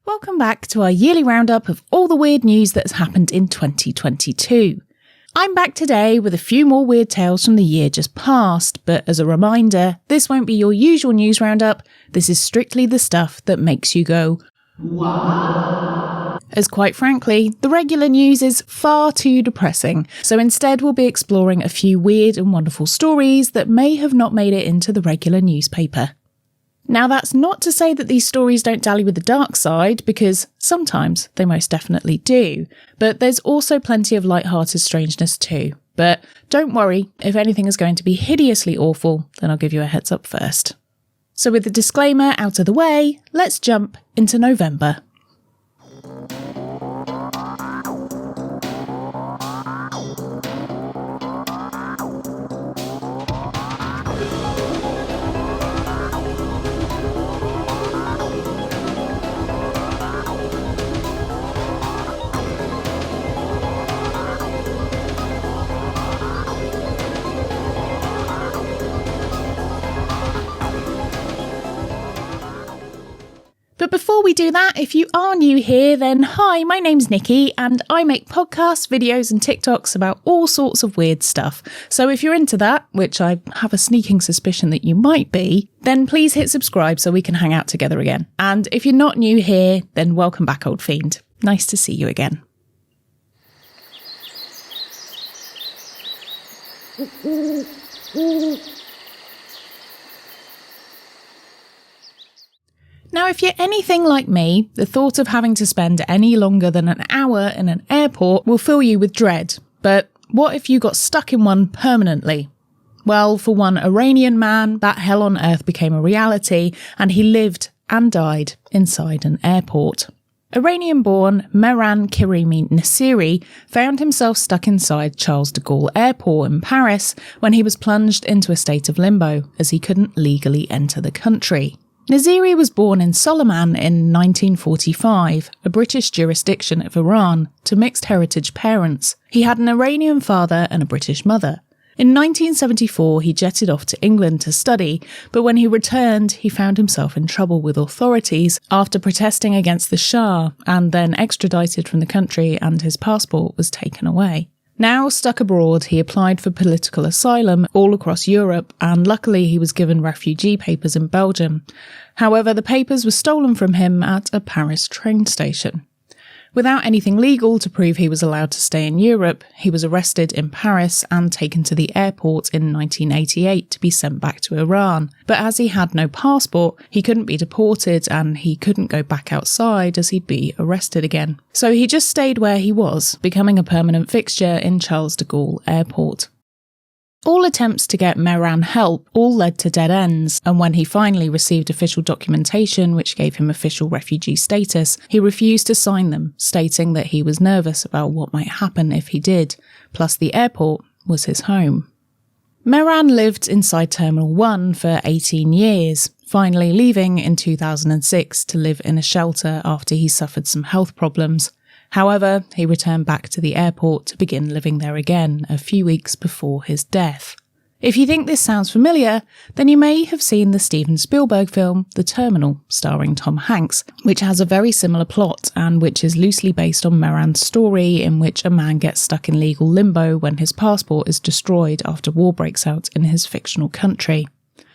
Welcome back to our yearly roundup of all the weird news that has happened in 2022. I'm back today with a few more weird tales from the year just past, but as a reminder, this won't be your usual news roundup. This is strictly the stuff that makes you go, wow. As quite frankly, the regular news is far too depressing, so instead we'll be exploring a few weird and wonderful stories that may have not made it into the regular newspaper. Now that's not to say that these stories don't dally with the dark side, because sometimes they most definitely do, but there's also plenty of light-hearted strangeness too. But don't worry, if anything is going to be hideously awful, then I'll give you a heads up first. So with the disclaimer out of the way, let's jump into November. But before we do that, if you are new here, then hi, my name's Nikki and I make podcasts, videos and TikToks about all sorts of weird stuff. So if you're into that, which I have a sneaking suspicion that you might be, then please hit subscribe so we can hang out together again. And if you're not new here, then welcome back, old fiend. Nice to see you again. Now, if you're anything like me, the thought of having to spend any longer than an hour in an airport will fill you with dread. But what if you got stuck in one permanently? Well, for one Iranian man, that hell on earth became a reality, and he lived and died inside an airport. Iranian-born Mehran Kirimi Nassiri found himself stuck inside Charles de Gaulle Airport in Paris when he was plunged into a state of limbo, as he couldn't legally enter the country. Nassiri was born in Soliman in 1945, a British jurisdiction of Iran, to mixed heritage parents. He had an Iranian father and a British mother. In 1974, he jetted off to England to study, but when he returned, he found himself in trouble with authorities after protesting against the Shah, and then extradited from the country and his passport was taken away. Now stuck abroad, he applied for political asylum all across Europe, and luckily he was given refugee papers in Belgium. However, the papers were stolen from him at a Paris train station. Without anything legal to prove he was allowed to stay in Europe, he was arrested in Paris and taken to the airport in 1988 to be sent back to Iran. But as he had no passport, he couldn't be deported and he couldn't go back outside as he'd be arrested again. So he just stayed where he was, becoming a permanent fixture in Charles de Gaulle Airport. All attempts to get Mehran help all led to dead ends, and when he finally received official documentation which gave him official refugee status, he refused to sign them, stating that he was nervous about what might happen if he did, plus the airport was his home. Mehran lived inside Terminal 1 for 18 years, finally leaving in 2006 to live in a shelter after he suffered some health problems. However, he returned back to the airport to begin living there again a few weeks before his death. If you think this sounds familiar, then you may have seen the Steven Spielberg film The Terminal, starring Tom Hanks, which has a very similar plot and which is loosely based on Mehran's story, in which a man gets stuck in legal limbo when his passport is destroyed after war breaks out in his fictional country.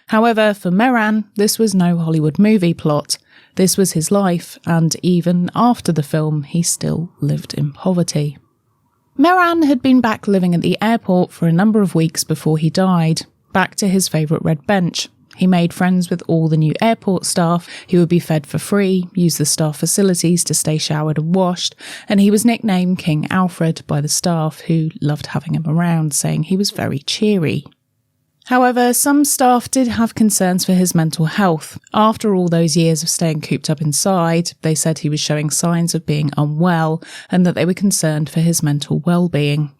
However, for Mehran, this was no Hollywood movie plot. This was his life, and even after the film, he still lived in poverty. Mehran had been back living at the airport for a number of weeks before he died, back to his favourite red bench. He made friends with all the new airport staff, he would be fed for free, use the staff facilities to stay showered and washed, and he was nicknamed King Alfred by the staff, who loved having him around, saying he was very cheery. However, some staff did have concerns for his mental health. After all those years of staying cooped up inside, they said he was showing signs of being unwell and that they were concerned for his mental well-being.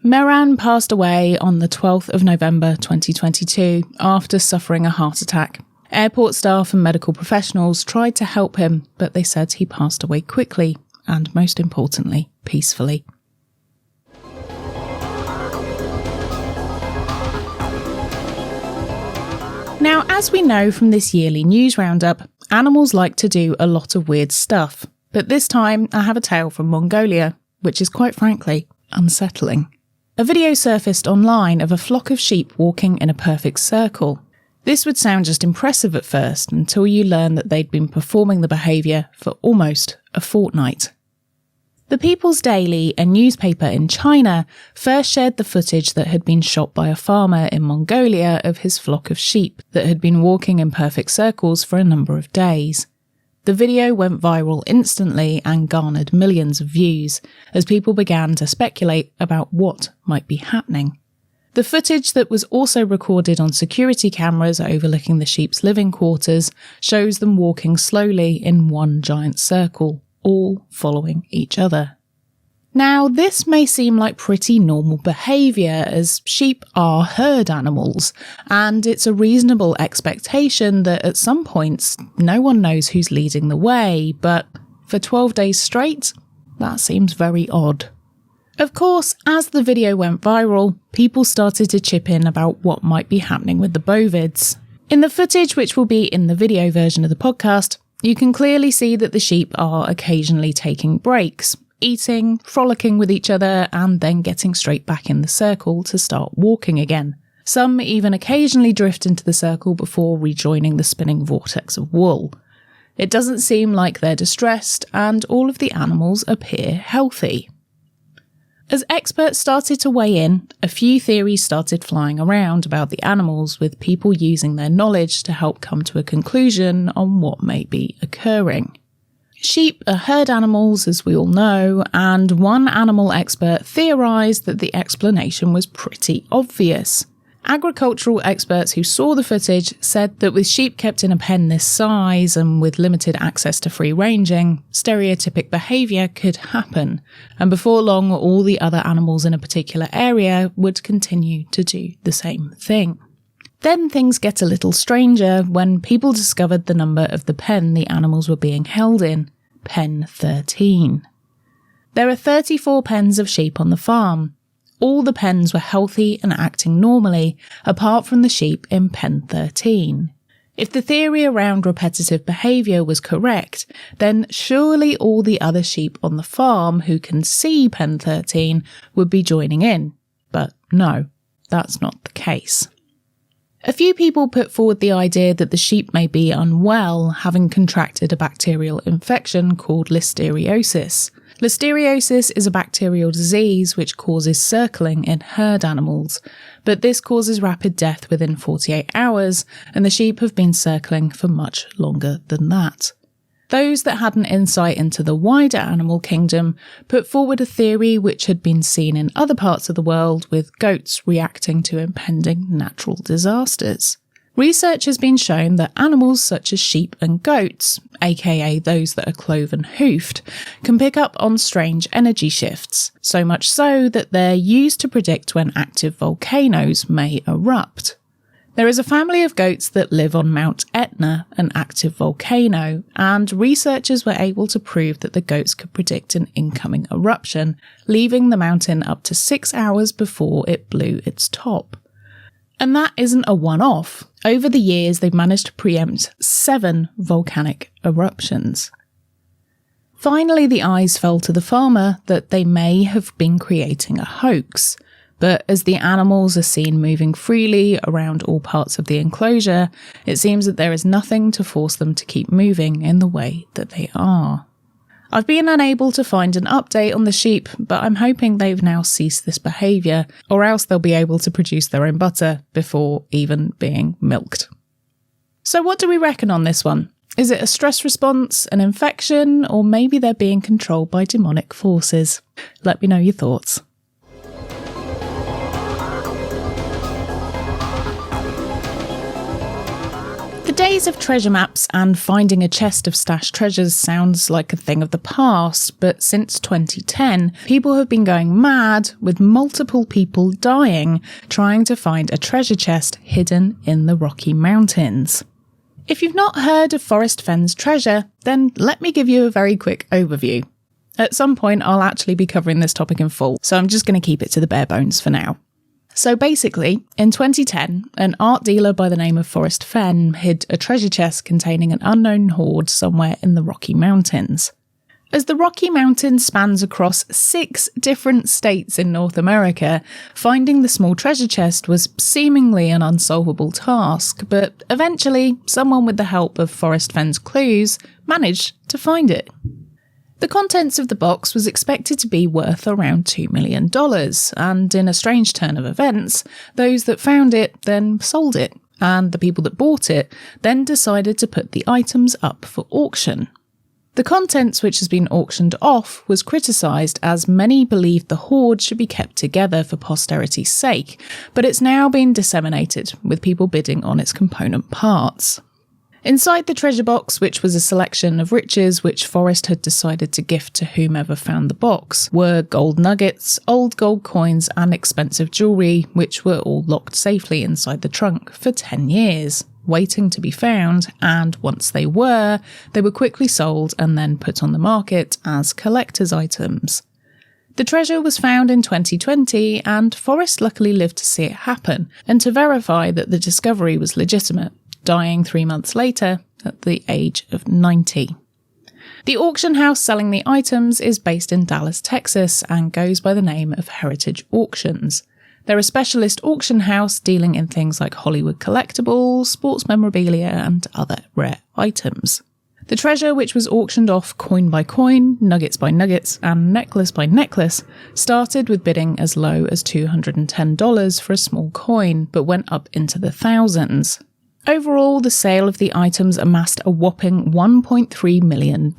Mehran passed away on the 12th of November 2022 after suffering a heart attack. Airport staff and medical professionals tried to help him, but they said he passed away quickly and, most importantly, peacefully. Now, as we know from this yearly news roundup, animals like to do a lot of weird stuff. But this time, I have a tale from Mongolia, which is quite frankly unsettling. A video surfaced online of a flock of sheep walking in a perfect circle. This would sound just impressive at first, until you learn that they'd been performing the behaviour for almost a fortnight. The People's Daily, a newspaper in China, first shared the footage that had been shot by a farmer in Mongolia of his flock of sheep that had been walking in perfect circles for a number of days. The video went viral instantly and garnered millions of views, as people began to speculate about what might be happening. The footage that was also recorded on security cameras overlooking the sheep's living quarters shows them walking slowly in one giant circle, all following each other. Now, this may seem like pretty normal behaviour, as sheep are herd animals, and it's a reasonable expectation that at some points no one knows who's leading the way, but for 12 days straight, that seems very odd. Of course, as the video went viral, people started to chip in about what might be happening with the bovids. In the footage, which will be in the video version of the podcast, you can clearly see that the sheep are occasionally taking breaks, eating, frolicking with each other, and then getting straight back in the circle to start walking again. Some even occasionally drift into the circle before rejoining the spinning vortex of wool. It doesn't seem like they're distressed, and all of the animals appear healthy. As experts started to weigh in, a few theories started flying around about the animals, with people using their knowledge to help come to a conclusion on what may be occurring. Sheep are herd animals, as we all know, and one animal expert theorised that the explanation was pretty obvious. Agricultural experts who saw the footage said that with sheep kept in a pen this size and with limited access to free ranging, stereotypic behaviour could happen, and before long all the other animals in a particular area would continue to do the same thing. Then things get a little stranger when people discovered the number of the pen the animals were being held in, pen 13. There are 34 pens of sheep on the farm. All the pens were healthy and acting normally, apart from the sheep in pen 13. If the theory around repetitive behaviour was correct, then surely all the other sheep on the farm who can see pen 13 would be joining in. But no, that's not the case. A few people put forward the idea that the sheep may be unwell, having contracted a bacterial infection called listeriosis. Listeriosis is a bacterial disease which causes circling in herd animals, but this causes rapid death within 48 hours, and the sheep have been circling for much longer than that. Those that had an insight into the wider animal kingdom put forward a theory which had been seen in other parts of the world, with goats reacting to impending natural disasters. Research has been shown that animals such as sheep and goats, aka those that are cloven-hoofed, can pick up on strange energy shifts, so much so that they're used to predict when active volcanoes may erupt. There is a family of goats that live on Mount Etna, an active volcano, and researchers were able to prove that the goats could predict an incoming eruption, leaving the mountain up to 6 hours before it blew its top. And that isn't a one-off. Over the years, they've managed to preempt 7 volcanic eruptions. Finally, the eyes fell to the farmer that they may have been creating a hoax. But as the animals are seen moving freely around all parts of the enclosure, it seems that there is nothing to force them to keep moving in the way that they are. I've been unable to find an update on the sheep, but I'm hoping they've now ceased this behaviour, or else they'll be able to produce their own butter before even being milked. So what do we reckon on this one? Is it a stress response, an infection, or maybe they're being controlled by demonic forces? Let me know your thoughts. The days of treasure maps and finding a chest of stashed treasures sounds like a thing of the past, but since 2010, people have been going mad, with multiple people dying trying to find a treasure chest hidden in the Rocky Mountains. If you've not heard of Forest Fenn's treasure, then let me give you a very quick overview. At some point, I'll actually be covering this topic in full, so I'm just going to keep it to the bare bones for now. So basically, in 2010, an art dealer by the name of Forrest Fenn hid a treasure chest containing an unknown hoard somewhere in the Rocky Mountains. As the Rocky Mountains spans across 6 different states in North America, finding the small treasure chest was seemingly an unsolvable task, but eventually, someone with the help of Forrest Fenn's clues managed to find it. The contents of the box was expected to be worth around $2 million, and in a strange turn of events, those that found it then sold it, and the people that bought it then decided to put the items up for auction. The contents which has been auctioned off was criticised as many believed the hoard should be kept together for posterity's sake, but it's now been disseminated, with people bidding on its component parts. Inside the treasure box, which was a selection of riches which Forrest had decided to gift to whomever found the box, were gold nuggets, old gold coins and expensive jewellery, which were all locked safely inside the trunk for 10 years, waiting to be found, and once they were quickly sold and then put on the market as collector's items. The treasure was found in 2020, and Forrest luckily lived to see it happen and to verify that the discovery was legitimate, dying 3 months later at the age of 90. The auction house selling the items is based in Dallas, Texas, and goes by the name of Heritage Auctions. They're a specialist auction house dealing in things like Hollywood collectibles, sports memorabilia, and other rare items. The treasure, which was auctioned off coin by coin, nuggets by nuggets, and necklace by necklace, started with bidding as low as $210 for a small coin, but went up into the thousands. Overall, the sale of the items amassed a whopping $1.3 million.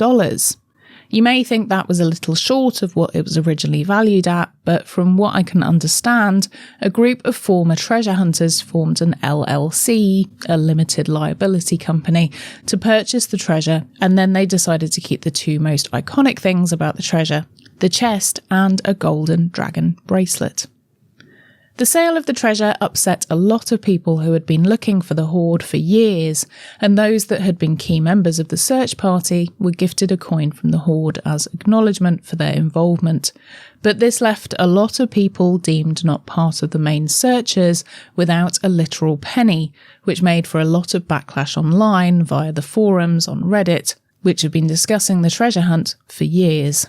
You may think that was a little short of what it was originally valued at, but from what I can understand, a group of former treasure hunters formed an LLC, a limited liability company, to purchase the treasure, and then they decided to keep the 2 most iconic things about the treasure, the chest and a golden dragon bracelet. The sale of the treasure upset a lot of people who had been looking for the hoard for years, and those that had been key members of the search party were gifted a coin from the hoard as acknowledgement for their involvement. But this left a lot of people deemed not part of the main searchers without a literal penny, which made for a lot of backlash online via the forums on Reddit, which have been discussing the treasure hunt for years.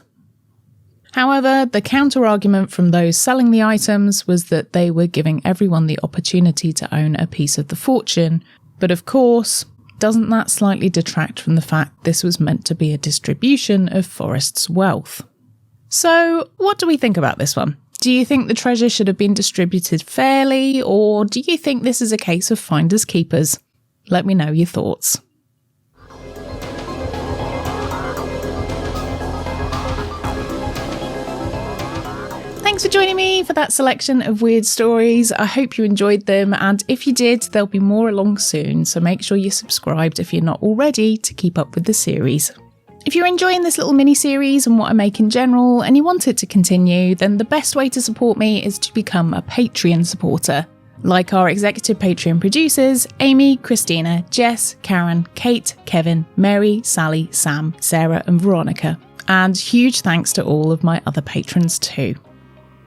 However, the counter-argument from those selling the items was that they were giving everyone the opportunity to own a piece of the fortune. But of course, doesn't that slightly detract from the fact this was meant to be a distribution of Forrest's wealth? So, what do we think about this one? Do you think the treasure should have been distributed fairly, or do you think this is a case of finders keepers? Let me know your thoughts. Thanks for joining me for that selection of weird stories. I hope you enjoyed them, and if you did, there'll be more along soon, so make sure you're subscribed if you're not already to keep up with the series. If you're enjoying this little mini-series and what I make in general, and you want it to continue, then the best way to support me is to become a Patreon supporter. Like our executive Patreon producers, Amy, Christina, Jess, Karen, Kate, Kevin, Mary, Sally, Sam, Sarah and Veronica. And huge thanks to all of my other patrons too.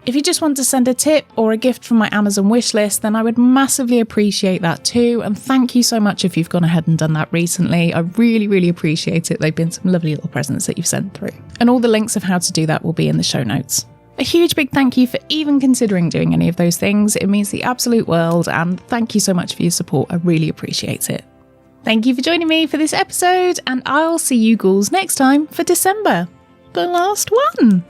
If you just want to send a tip or a gift from my Amazon wishlist, then I would massively appreciate that too. And thank you so much if you've gone ahead and done that recently. I really, really appreciate it. They've been some lovely little presents that you've sent through. And all the links of how to do that will be in the show notes. A huge big thank you for even considering doing any of those things. It means the absolute world. And thank you so much for your support. I really appreciate it. Thank you for joining me for this episode. And I'll see you ghouls next time for December. The last one.